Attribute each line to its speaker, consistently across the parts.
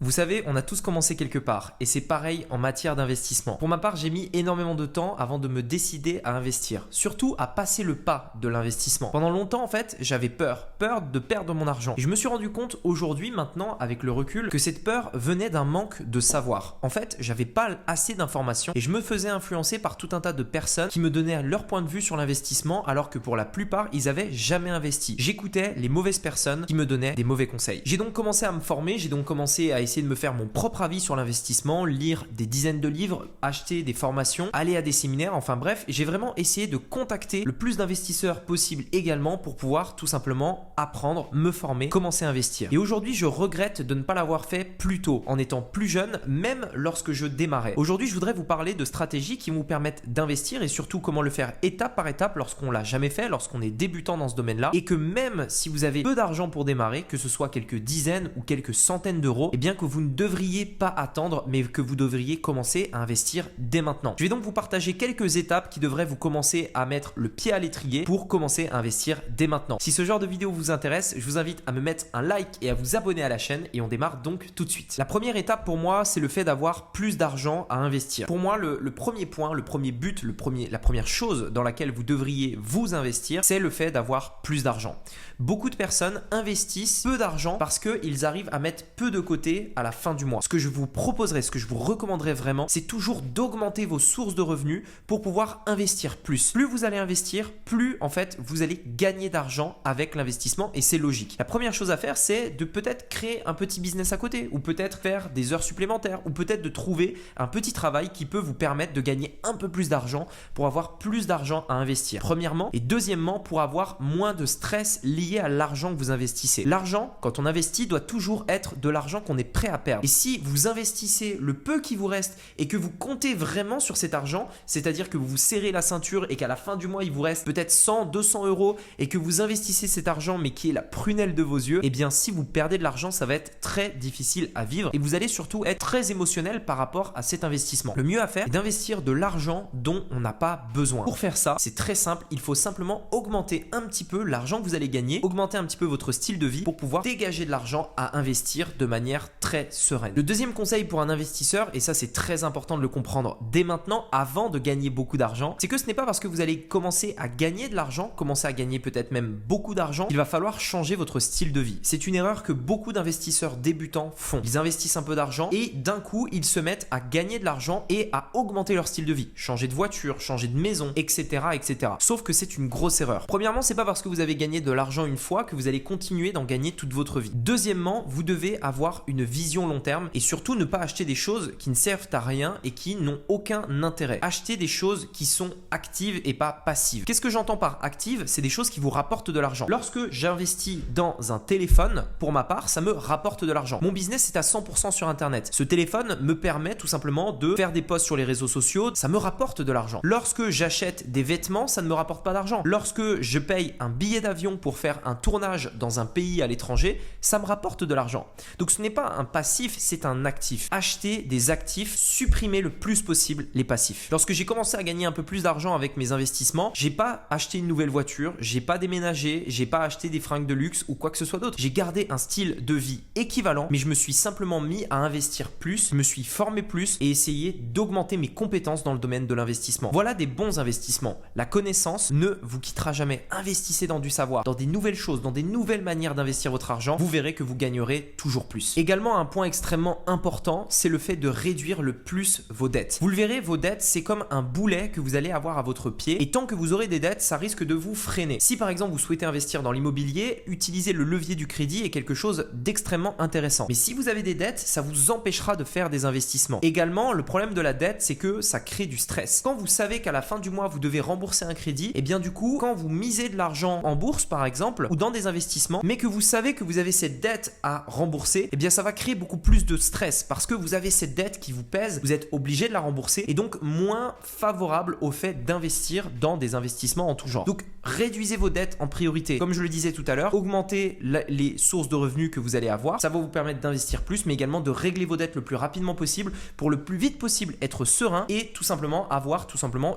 Speaker 1: Vous savez, on a tous commencé quelque part et c'est pareil en matière d'investissement. Pour ma part, j'ai mis énormément de temps avant de me décider à investir, surtout à passer le pas de l'investissement. Pendant longtemps, en fait, j'avais peur de perdre mon argent. Et je me suis rendu compte aujourd'hui, maintenant, avec le recul, que cette peur venait d'un manque de savoir. En fait, j'avais pas assez d'informations et je me faisais influencer par tout un tas de personnes qui me donnaient leur point de vue sur l'investissement alors que pour la plupart, ils avaient jamais investi. J'écoutais les mauvaises personnes qui me donnaient des mauvais conseils. J'ai donc commencé à me former, j'ai donc commencé à essayer de me faire mon propre avis sur l'investissement, lire des dizaines de livres, acheter des formations, aller à des séminaires, enfin bref, j'ai vraiment essayé de contacter le plus d'investisseurs possible également pour pouvoir tout simplement apprendre, me former, commencer à investir. Et aujourd'hui, je regrette de ne pas l'avoir fait plus tôt, en étant plus jeune, même lorsque je démarrais. Aujourd'hui, je voudrais vous parler de stratégies qui vous permettent d'investir et surtout comment le faire étape par étape lorsqu'on l'a jamais fait, lorsqu'on est débutant dans ce domaine-là et que même si vous avez peu d'argent pour démarrer, que ce soit quelques dizaines ou quelques centaines d'euros, eh bien que vous ne devriez pas attendre, mais que vous devriez commencer à investir dès maintenant. Je vais donc vous partager quelques étapes qui devraient vous commencer à mettre le pied à l'étrier pour commencer à investir dès maintenant. Si ce genre de vidéo vous intéresse, je vous invite à me mettre un like et à vous abonner à la chaîne et on démarre donc tout de suite. La première étape pour moi, c'est le fait d'avoir plus d'argent à investir. Pour moi, le premier point, le premier but, la première chose dans laquelle vous devriez vous investir, c'est le fait d'avoir plus d'argent. Beaucoup de personnes investissent peu d'argent parce qu'ils arrivent à mettre peu de côté à la fin du mois. Ce que je vous proposerais, ce que je vous recommanderais vraiment, c'est toujours d'augmenter vos sources de revenus pour pouvoir investir plus. Plus vous allez investir, plus en fait vous allez gagner d'argent avec l'investissement et c'est logique. La première chose à faire, c'est de peut-être créer un petit business à côté ou peut-être faire des heures supplémentaires ou peut-être de trouver un petit travail qui peut vous permettre de gagner un peu plus d'argent pour avoir plus d'argent à investir. Premièrement et deuxièmement, pour avoir moins de stress lié à l'argent que vous investissez. L'argent, quand on investit, doit toujours être de l'argent qu'on est prêt à perdre. Et si vous investissez le peu qui vous reste et que vous comptez vraiment sur cet argent, c'est-à-dire que vous vous serrez la ceinture et qu'à la fin du mois, il vous reste peut-être 100, 200 euros et que vous investissez cet argent mais qui est la prunelle de vos yeux, eh bien si vous perdez de l'argent, ça va être très difficile à vivre et vous allez surtout être très émotionnel par rapport à cet investissement. Le mieux à faire est d'investir de l'argent dont on n'a pas besoin. Pour faire ça, c'est très simple, il faut simplement augmenter un petit peu l'argent que vous allez gagner, augmenter un petit peu votre style de vie pour pouvoir dégager de l'argent à investir de manière très sereine. Le deuxième conseil pour un investisseur, et ça c'est très important de le comprendre dès maintenant avant de gagner beaucoup d'argent, c'est que ce n'est pas parce que vous allez commencer à gagner de l'argent, commencer à gagner peut-être même beaucoup d'argent, qu'il va falloir changer votre style de vie. C'est une erreur que beaucoup d'investisseurs débutants font. Ils investissent un peu d'argent et d'un coup ils se mettent à gagner de l'argent et à augmenter leur style de vie. Changer de voiture, changer de maison, etc. etc. Sauf que c'est une grosse erreur. Premièrement, c'est pas parce que vous avez gagné de l'argent une fois que vous allez continuer d'en gagner toute votre vie. Deuxièmement, vous devez avoir une vision long terme et surtout ne pas acheter des choses qui ne servent à rien et qui n'ont aucun intérêt. Achetez des choses qui sont actives et pas passives. Qu'est-ce que j'entends par active? C'est des choses qui vous rapportent de l'argent. Lorsque j'investis dans un téléphone, pour ma part, ça me rapporte de l'argent. Mon business est à 100% sur Internet. Ce téléphone me permet tout simplement de faire des posts sur les réseaux sociaux. Ça me rapporte de l'argent. Lorsque j'achète des vêtements, ça ne me rapporte pas d'argent. Lorsque je paye un billet d'avion pour faire un tournage dans un pays à l'étranger, ça me rapporte de l'argent. Donc ce n'est pas un passif, c'est un actif. Achetez des actifs, supprimez le plus possible les passifs. Lorsque j'ai commencé à gagner un peu plus d'argent avec mes investissements, j'ai pas acheté une nouvelle voiture, j'ai pas déménagé, j'ai pas acheté des fringues de luxe ou quoi que ce soit d'autre. J'ai gardé un style de vie équivalent, mais je me suis simplement mis à investir plus, je me suis formé plus et essayé d'augmenter mes compétences dans le domaine de l'investissement. Voilà des bons investissements. La connaissance ne vous quittera jamais. Investissez dans du savoir, dans des nouvelles choses, dans des nouvelles manières d'investir votre argent. Vous verrez que vous gagnerez toujours plus. Également, un point extrêmement important, c'est le fait de réduire le plus vos dettes. Vous le verrez, vos dettes, c'est comme un boulet que vous allez avoir à votre pied et tant que vous aurez des dettes, ça risque de vous freiner. Si par exemple vous souhaitez investir dans l'immobilier, utiliser le levier du crédit est quelque chose d'extrêmement intéressant. Mais si vous avez des dettes, ça vous empêchera de faire des investissements. Également, le problème de la dette, c'est que ça crée du stress. Quand vous savez qu'à la fin du mois, vous devez rembourser un crédit, et bien du coup, quand vous misez de l'argent en bourse par exemple, ou dans des investissements, mais que vous savez que vous avez cette dette à rembourser, et bien ça va créer beaucoup plus de stress parce que vous avez cette dette qui vous pèse, vous êtes obligé de la rembourser et donc moins favorable au fait d'investir dans des investissements en tout genre. Donc réduisez vos dettes en priorité. Comme je le disais tout à l'heure, augmentez les sources de revenus que vous allez avoir. Ça va vous permettre d'investir plus, mais également de régler vos dettes le plus rapidement possible pour le plus vite possible être serein et tout simplement avoir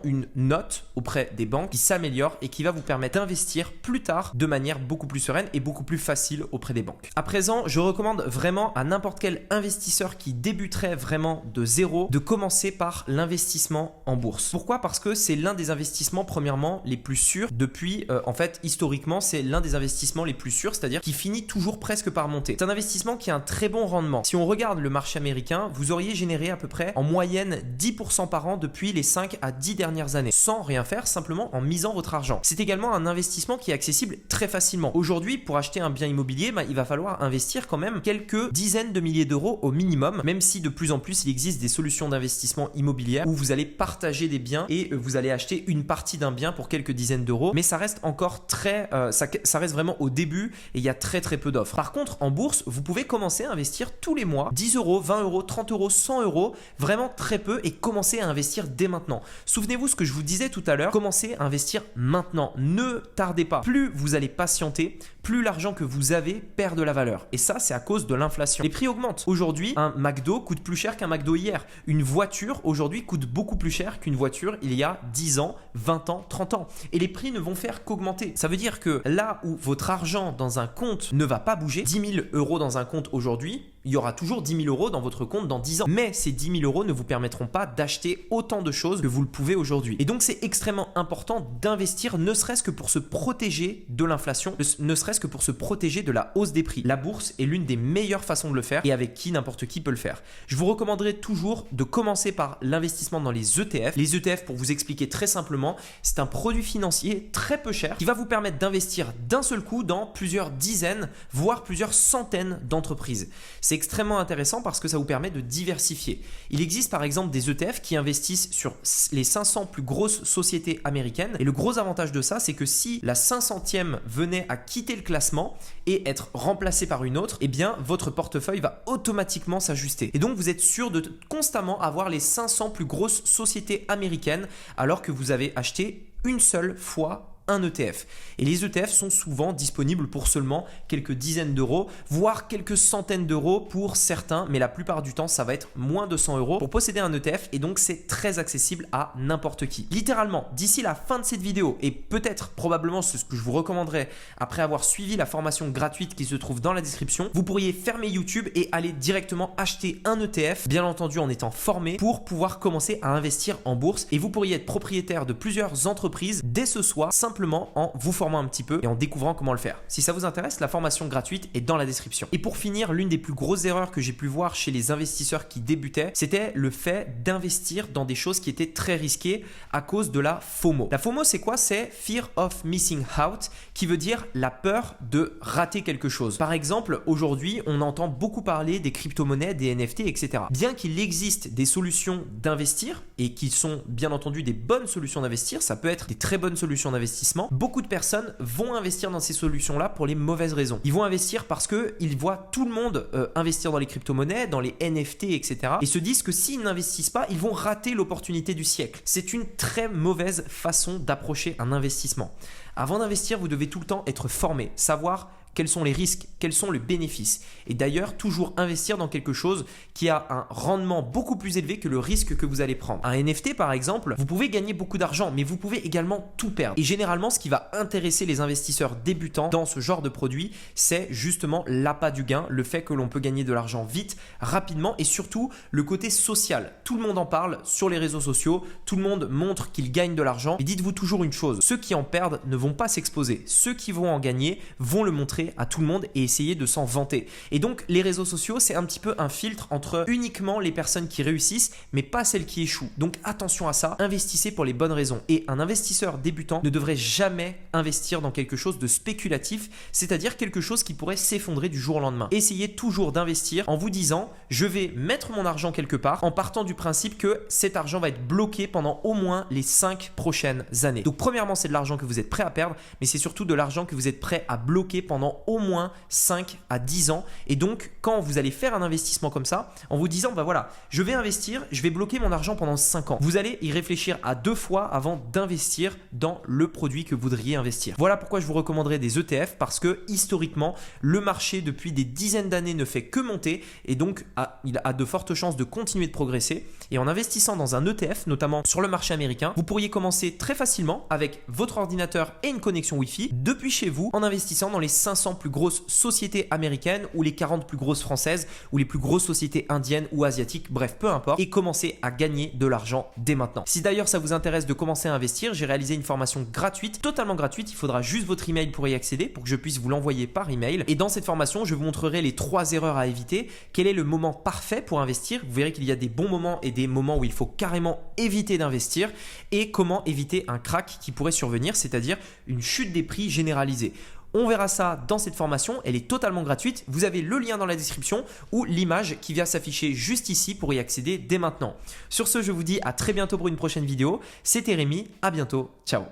Speaker 1: une note auprès des banques qui s'améliore et qui va vous permettre d'investir plus tard de manière beaucoup plus sereine et beaucoup plus facile auprès des banques. À présent, je recommande vraiment à n'importe quel investisseur qui débuterait vraiment de zéro de commencer par l'investissement en bourse. Pourquoi? Parce que c'est l'un des investissements premièrement les plus sûrs depuis, en fait, historiquement, c'est l'un des investissements les plus sûrs, c'est-à-dire qui finit toujours presque par monter. C'est un investissement qui a un très bon rendement. Si on regarde le marché américain, vous auriez généré à peu près en moyenne 10% par an depuis les 5 à 10 dernières années, sans rien faire, simplement en misant votre argent. C'est également un investissement qui est accessible très facilement. Aujourd'hui, pour acheter un bien immobilier, il va falloir investir quand même quelques dizaines de milliers d'euros au minimum, même si de plus en plus il existe des solutions d'investissement immobilière où vous allez partager des biens et vous allez acheter une partie d'un bien pour quelques dizaines d'euros, mais ça reste encore très, ça reste vraiment au début et il y a très peu d'offres. Par contre, en bourse, vous pouvez commencer à investir tous les mois 10 euros, 20 euros, 30 euros, 100 euros, vraiment très peu, et commencer à investir dès maintenant. Souvenez-vous ce que je vous disais tout à l'heure, commencez à investir maintenant, ne tardez pas. Plus vous allez patienter, plus l'argent que vous avez perd de la valeur. Et ça, c'est à cause de l'inflation. Les prix augmentent. Aujourd'hui, un McDo coûte plus cher qu'un McDo hier. Une voiture aujourd'hui coûte beaucoup plus cher qu'une voiture il y a 10 ans, 20 ans, 30 ans. Et les prix ne vont faire qu'augmenter. Ça veut dire que là où votre argent dans un compte ne va pas bouger, 10 000 euros dans un compte aujourd'hui, il y aura toujours 10 000 euros dans votre compte dans 10 ans. Mais ces 10 000 euros ne vous permettront pas d'acheter autant de choses que vous le pouvez aujourd'hui. Et donc, c'est extrêmement important d'investir, ne serait-ce que pour se protéger de l'inflation, ne serait-ce que pour se protéger de la hausse des prix. La bourse est l'une des meilleures façons de le faire et avec qui n'importe qui peut le faire. Je vous recommanderais toujours de commencer par l'investissement dans les ETF. Les ETF, pour vous expliquer très simplement, c'est un produit financier très peu cher qui va vous permettre d'investir d'un seul coup dans plusieurs dizaines, voire plusieurs centaines d'entreprises. C'est extrêmement intéressant parce que ça vous permet de diversifier. Il existe par exemple des ETF qui investissent sur les 500 plus grosses sociétés américaines. Et le gros avantage de ça, c'est que si la 500e venait à quitter le classement et être remplacée par une autre, eh bien votre portefeuille va automatiquement s'ajuster. Et donc vous êtes sûr de constamment avoir les 500 plus grosses sociétés américaines alors que vous avez acheté une seule fois un ETF. Et les ETF sont souvent disponibles pour seulement quelques dizaines d'euros, voire quelques centaines d'euros pour certains, mais la plupart du temps, ça va être moins de 100 euros pour posséder un ETF, et donc c'est très accessible à n'importe qui. Littéralement, d'ici la fin de cette vidéo, et peut-être probablement ce que je vous recommanderais après avoir suivi la formation gratuite qui se trouve dans la description, vous pourriez fermer YouTube et aller directement acheter un ETF, bien entendu en étant formé, pour pouvoir commencer à investir en bourse, et vous pourriez être propriétaire de plusieurs entreprises dès ce soir, simplement en vous formant un petit peu et en découvrant comment le faire. Si ça vous intéresse, la formation gratuite est dans la description. Et pour finir, l'une des plus grosses erreurs que j'ai pu voir chez les investisseurs qui débutaient, c'était le fait d'investir dans des choses qui étaient très risquées à cause de la FOMO. La FOMO, c'est quoi? C'est Fear of Missing Out, qui veut dire la peur de rater quelque chose. Par exemple, aujourd'hui, on entend beaucoup parler des crypto-monnaies, des NFT, etc. Bien qu'il existe des solutions d'investir et qui sont bien entendu des bonnes solutions d'investir, ça peut être des très bonnes solutions d'investissement, beaucoup de personnes vont investir dans ces solutions-là pour les mauvaises raisons. Ils vont investir parce qu'ils voient tout le monde investir dans les crypto-monnaies, dans les NFT, etc. et se disent que s'ils n'investissent pas, ils vont rater l'opportunité du siècle. C'est une très mauvaise façon d'approcher un investissement. Avant d'investir, vous devez tout le temps être formé, savoir quels sont les risques, quels sont les bénéfices. Et d'ailleurs, toujours investir dans quelque chose qui a un rendement beaucoup plus élevé que le risque que vous allez prendre. Un NFT par exemple, vous pouvez gagner beaucoup d'argent, mais vous pouvez également tout perdre. Et généralement, ce qui va intéresser les investisseurs débutants dans ce genre de produit, c'est justement l'appât du gain, le fait que l'on peut gagner de l'argent vite, rapidement, et surtout le côté social. Tout le monde en parle sur les réseaux sociaux, tout le monde montre qu'il gagne de l'argent. Et dites-vous toujours une chose, ceux qui en perdent ne vont pas s'exposer. Ceux qui vont en gagner vont le montrer à tout le monde et essayer de s'en vanter. Et donc les réseaux sociaux, c'est un petit peu un filtre entre uniquement les personnes qui réussissent mais pas celles qui échouent. Donc attention à ça, investissez pour les bonnes raisons. Et un investisseur débutant ne devrait jamais investir dans quelque chose de spéculatif, c'est-à-dire quelque chose qui pourrait s'effondrer du jour au lendemain. Essayez toujours d'investir en vous disant je vais mettre mon argent quelque part en partant du principe que cet argent va être bloqué pendant au moins les 5 prochaines années. Donc premièrement, c'est de l'argent que vous êtes prêt à perdre, mais c'est surtout de l'argent que vous êtes prêt à bloquer pendant au moins 5 à 10 ans. Et donc, quand vous allez faire un investissement comme ça, en vous disant, bah voilà, je vais investir, je vais bloquer mon argent pendant 5 ans. Vous allez y réfléchir à 2 fois avant d'investir dans le produit que vous voudriez investir. Voilà pourquoi je vous recommanderais des ETF, parce que historiquement, le marché depuis des dizaines d'années ne fait que monter et donc il a de fortes chances de continuer de progresser. Et en investissant dans un ETF, notamment sur le marché américain, vous pourriez commencer très facilement avec votre ordinateur et une connexion Wi-Fi depuis chez vous en investissant dans les 500 500 plus grosses sociétés américaines ou les 40 plus grosses françaises ou les plus grosses sociétés indiennes ou asiatiques, bref, peu importe, et commencer à gagner de l'argent dès maintenant. Si d'ailleurs ça vous intéresse de commencer à investir, j'ai réalisé une formation gratuite, totalement gratuite. Il faudra juste votre email pour y accéder, pour que je puisse vous l'envoyer par email. Et dans cette formation, je vous montrerai les 3 erreurs à éviter, quel est le moment parfait pour investir. Vous verrez qu'il y a des bons moments et des moments où il faut carrément éviter d'investir, et comment éviter un crack qui pourrait survenir, c'est-à-dire une chute des prix généralisée. On verra ça dans cette formation, elle est totalement gratuite. Vous avez le lien dans la description ou l'image qui vient s'afficher juste ici pour y accéder dès maintenant. Sur ce, je vous dis à très bientôt pour une prochaine vidéo. C'était Rémi, à bientôt, ciao.